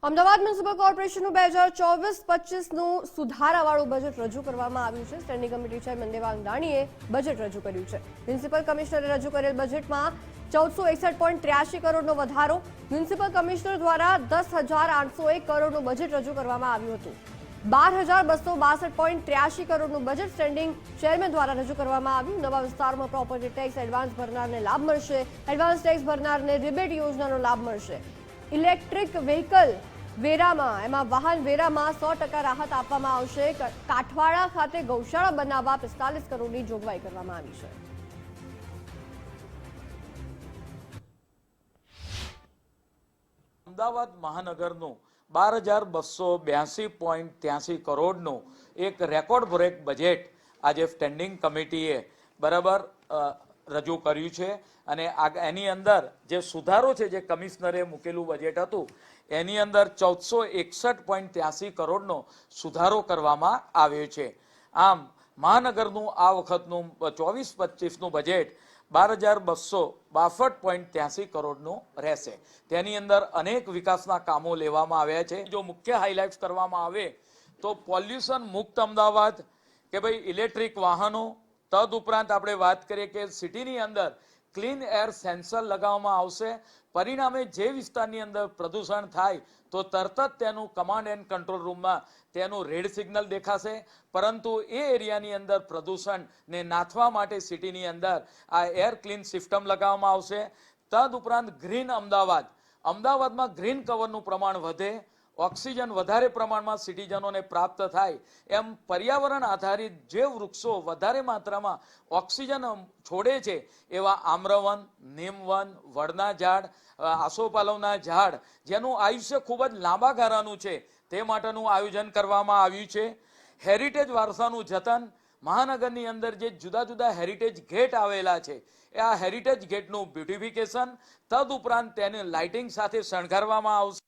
Ahmedabad municipal કોર્પોરેશનનું 2024-25નું સુધારાવાળું બજેટ રજૂ કરવામાં આવ્યું છે. સ્ટેન્ડિંગ કમિટી ચેરમેન દેવાંગ દાણીએ બજેટ રજૂ કર્યું છે. મ્યુનિસિપલ કમિશનરે રજૂ કરેલ બજેટમાં 1461.83 કરોડનો વધારો, મ્યુનિસિપલ કમિશનર દ્વારા 10,801 કરોડનું બજેટ રજૂ કરવામાં આવ્યું હતું. 12,262.83 કરોડનું બજેટ સ્ટેન્ડિંગ ચેરમેન દ્વારા રજૂ કરવામાં આવ્યું. નવા વિસ્તારમાં પ્રોપર્ટી ટેક્સ એડવાન્સ ભરનારને લાભ મળશે. એડવાન્સ ટેક્સ ભરનારને રિબેટ યોજનાનો લાભ મળશે. ઇલેક્ટ્રિક વ્હીકલ વેરામાં વાહન વેરામાં 100% રાહત આપવામાં આવશે. કાઠવાડા ખાતે ગૌશાળા બનાવવા 45 કરોડની જોગવાઈ કરવામાં આવી છે. અમદાવાદ મહાનગરનું 12,282.83 કરોડનું એક રેકોર્ડ બ્રેક બજેટ આજે સ્ટેન્ડિંગ કમિટીએ બરાબર રજૂ કર્યું છે. અને એની અંદર જે સુધારો છે, જે કમિશનરે મૂકેલું બજેટ હતું એની અંદર 1461.83 કરોડનો સુધારો કરવામાં આવ્યો છે. આમ મહાનગરનું આ વખતનું 24-25નું બજેટ 12,262.83 કરોડનું રહેશે. તેની અંદર અનેક વિકાસના કામો લેવામાં આવ્યા છે. જો મુખ્ય હાઇલાઇટ્સ કરવામાં આવે તો પોલ્યુશન મુક્ત અમદાવાદ, કે ભાઈ ઇલેક્ટ્રિક વાહનો, તદ ઉપરાંત આપણે વાત કરીએ કે સિટીની અંદર ક્લીન એર સેન્સર લગાવવામાં આવશે. પરિણામે જે વિસ્તારની અંદર પ્રદૂષણ થાય તો તરત જ તેનું કમાન્ડ એન્ડ કંટ્રોલ રૂમમાં તેનું રેડ સિગ્નલ દેખાશે. પરંતુ એ એરિયાની અંદર પ્રદૂષણને નાથવા માટે સિટીની અંદર આ એર ક્લીન સિસ્ટમ લગાવવામાં આવશે. તદ ઉપરાંત ગ્રીન અમદાવાદમાં ગ્રીન કવરનું પ્રમાણ વધે, ઓક્સિજન વધારે પ્રમાણમાં સિટીઝનોને પ્રાપ્ત થાય, એમ પર્યાવરણ આધારિત જે વૃક્ષો વધારે માત્રામાં ઓક્સિજન છોડે છે એવા આમ્રવન, નીમવન, વડના ઝાડ, આસોપાલવના ઝાડ, જેનું આયુષ્ય ખૂબ જ લાંબા ગાળાનું છે, તે માટેનું આયોજન કરવામાં આવ્યું છે. હેરિટેજ વારસાનું જતન, મહાનગરની અંદર જે જુદા જુદા હેરિટેજ ગેટ આવેલા છે એ આ હેરિટેજ ગેટનું બ્યુટિફિકેશન, તદ ઉપરાંત તેને લાઇટિંગ સાથે શણગારવામાં આવશે.